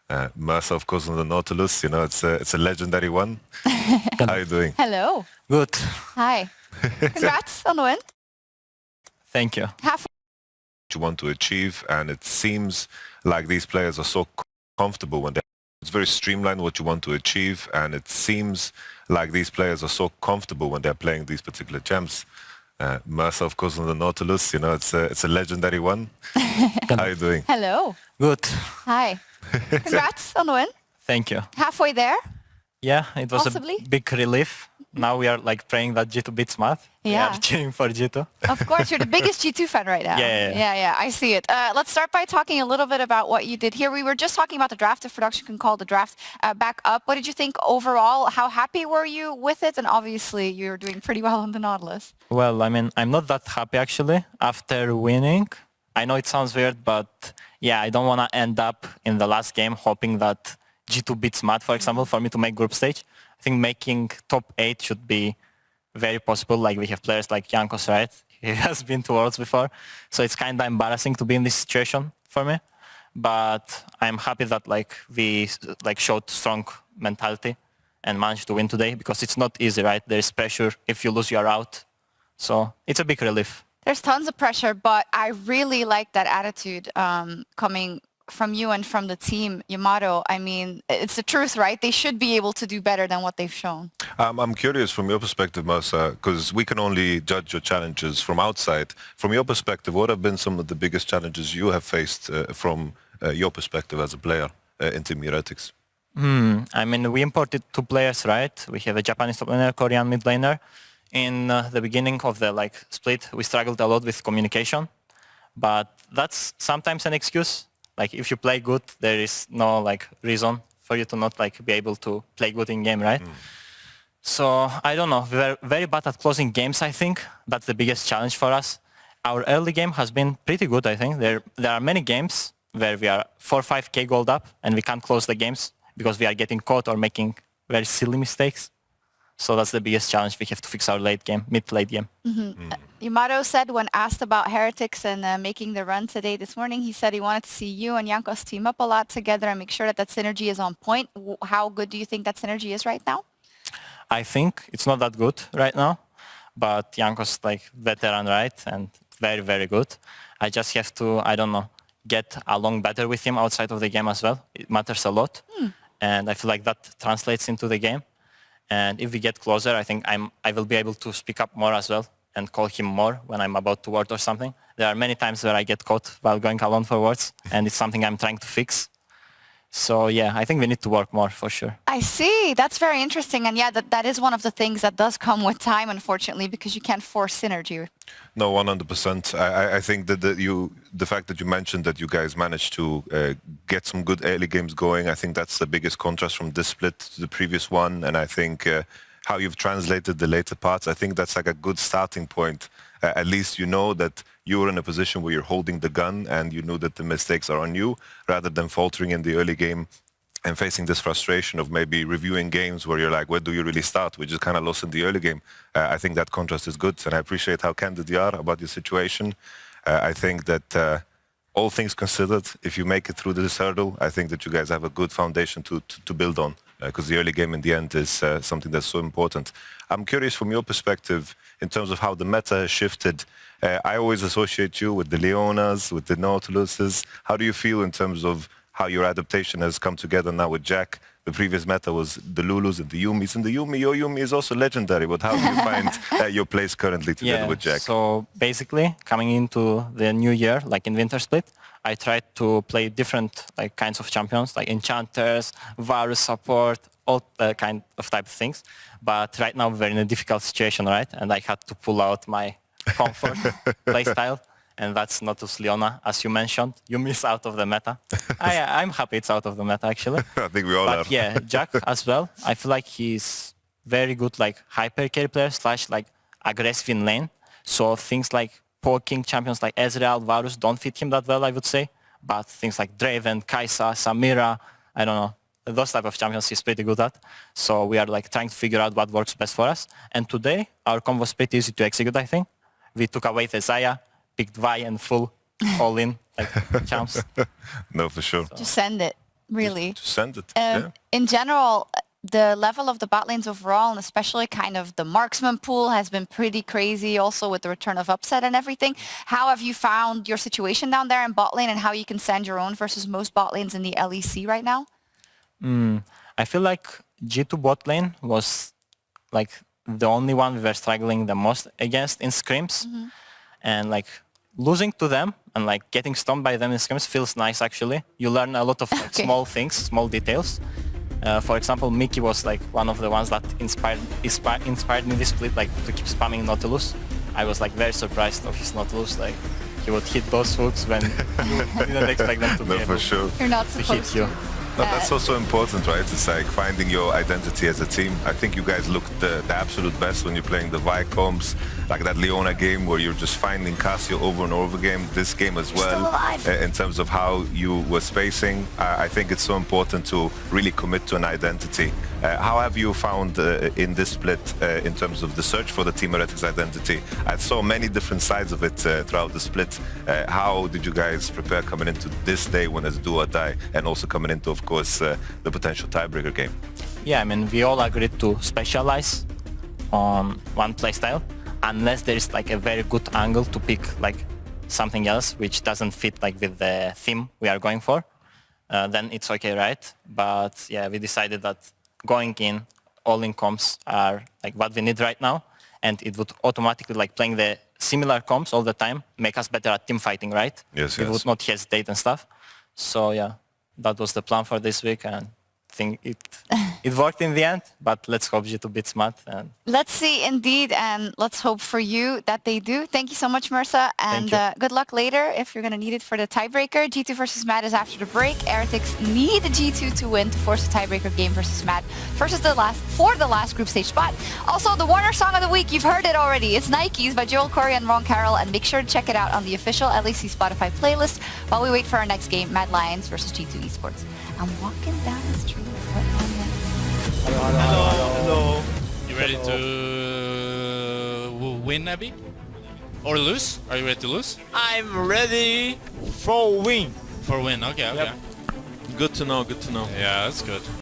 Mersa, of course, on the Nautilus. You know, it's a legendary one. How are you doing? Hello. Good. Hi. Congrats on the win. Thank you. Half What you want to achieve, and it seems like these players are so comfortable when it's very streamlined what you want to achieve, and it seems like these players are so comfortable when they're playing these particular champs. Mersa, of course, on the Nautilus. You know, it's a legendary one. How are you doing? Hello. Good. Hi. Congrats on the win. Thank you. Halfway there. Yeah, it was Possibly. a big relief. Now we are like praying that G2 beats Math. We Yeah. are cheering for G2. Of course, you're the biggest G2 fan right now. Yeah. I see it. Let's start by talking a little bit about what you did here. We were just talking about the draft. If production can call the draft back up. What did you think overall? How happy were you with it? And obviously, you're doing pretty well on the Nautilus. Well, I mean, I'm not that happy actually after winning. I know it sounds weird, but yeah, I don't want to end up in the last game hoping that G2 beats Math, for example, for me to make group stage. I think making top 8 should be very possible. Like we have players like Jankos, right? He has been to Worlds before. So it's kind of embarrassing to be in this situation for me. But I'm happy that like we like showed strong mentality and managed to win today because it's not easy, right? There's pressure. If you lose, you're out. So it's a big relief. There's tons of pressure, but I really like that attitude coming from you and from the team, Yamato. I mean, it's the truth, right? They should be able to do better than what they've shown. I'm curious from your perspective, Mersa, because we can only judge your challenges from outside. From your perspective, what have been some of the biggest challenges you have faced from your perspective as a player in Team Heretics? I mean, we imported 2 players, right? We have a Japanese top laner, Korean mid laner. In the beginning of the like split, we struggled a lot with communication, but that's sometimes an excuse. Like if you play good, there is no like reason for you to not like be able to play good in game, right? So I don't know. We were very bad at closing games. I think that's the biggest challenge for us. Our early game has been pretty good. I think there are many games where we are 4-5k gold up and we can't close the games because we are getting caught or making very silly mistakes. So that's the biggest challenge. We have to fix our late game, mid-late game. Yamato said when asked about Heretics and making the run today this morning, he said he wanted to see you and Jankos team up a lot together and make sure that that synergy is on point. How good do you think that synergy is right now? I think it's not that good right now, but Jankos like veteran, right? And very, very good. I just have to, I don't know, get along better with him outside of the game as well. It matters a lot. And I feel like that translates into the game. And if we get closer, I think I will be able to speak up more as well and call him more when I'm about to ward or something. There are many times where I get caught while going alone for wards, and it's something I'm trying to fix. So yeah, I think we need to work more for sure. I see. That's very interesting. And yeah, that is one of the things that does come with time, unfortunately, because you can't force synergy. No, 100%. I think that the fact that you mentioned that you guys managed to get some good early games going, I think that's the biggest contrast from this split to the previous one. And I think how you've translated the later parts, I think that's like a good starting point. At least you know that you're in a position where you're holding the gun and you know that the mistakes are on you rather than faltering in the early game and facing this frustration of maybe reviewing games where you're like, where do you really start? We're just kind of lost in the early game. I think that contrast is good, and I appreciate how candid you are about your situation. I think that all things considered, if you make it through this hurdle, I think that you guys have a good foundation to build on, because the early game in the end is something that's so important. I'm curious from your perspective, in terms of how the meta has shifted. I always associate you with the Leonas, with the Nautiluses. How do you feel in terms of how your adaptation has come together now with Jack? The previous meta was the Lulus and the Yumis. And your Yumi is also legendary. But how do you find your place currently together with Jack? So basically, coming into the new year, like in Winter Split, I tried to play different like kinds of champions, like enchanters, Varus support, all kind of type of things. But right now we're in a difficult situation, right? And I had to pull out my comfort playstyle. And that's Nautilus Leona, as you mentioned. You miss out of the meta. I'm happy it's out of the meta, actually. I think we all are. But yeah, Jack as well. I feel like he's very good, like hyper carry player / like aggressive in lane. So things like poking champions like Ezreal, Varus don't fit him that well, I would say. But things like Draven, Kai'Sa, Samira, I don't know. Those type of champions he's pretty good at. So we are like trying to figure out what works best for us. And today, our combo was pretty easy to execute, I think. We took away the Xayah, picked Vi and full all in like champs. No, for sure. Just send it. Really. to send it. Yeah. In general, the level of the bot lanes overall, and especially kind of the marksman pool, has been pretty crazy also with the return of Upset and everything. How have you found your situation down there in bot lane and how you can send your own versus most bot lanes in the LEC right now? I feel like G2 bot lane was like the only one we were struggling the most against in scrims. And like losing to them and like getting stumped by them in scrims feels nice actually. You learn a lot of like, small things, small details. For example, Mickey was like one of the ones that inspired me this split, like to keep spamming Nautilus. I was like very surprised of his Nautilus, like he would hit those hooks when you didn't expect them to be able You're not to supposed hit you. No, that's also important, right? It's like finding your identity as a team. I think you guys looked the absolute best when you're playing the Vicoms, like that Leona game where you're just finding Casio over and over again. This game as well, in terms of how you were spacing. I think it's so important to really commit to an identity. How have you found in this split in terms of the search for the Team Heretics identity? I saw many different sides of it throughout the split. How did you guys prepare coming into this day when it's do or die, and also coming into, of course, the potential tiebreaker game? Yeah, I mean, we all agreed to specialize on one playstyle unless there is like a very good angle to pick like something else which doesn't fit like with the theme we are going for. Then it's okay, right? But yeah, we decided that going in, all in comps are like what we need right now, and it would automatically like playing the similar comps all the time make us better at team fighting, right? Yes, we yes. would not hesitate and stuff. So yeah, that was the plan for this week, and I think it worked in the end, but let's hope G2 beats Matt. And Let's see, indeed, and let's hope for you that they do. Thank you so much, Mersa, and good luck later if you're going to need it for the tiebreaker. G2 versus Matt is after the break. Heretics need G2 to win to force a tiebreaker game versus Matt for the last group stage spot. Also, the Warner Song of the Week, you've heard it already. It's Nikes by Joel Corey and Ron Carroll, and make sure to check it out on the official LEC Spotify playlist while we wait for our next game, Mad Lions versus G2 Esports. I'm walking down the street. Hello. You ready to win, Abby? Or lose? Are you ready to lose? I'm ready for win. For win, okay. Good to know, good to know. Yeah, that's good.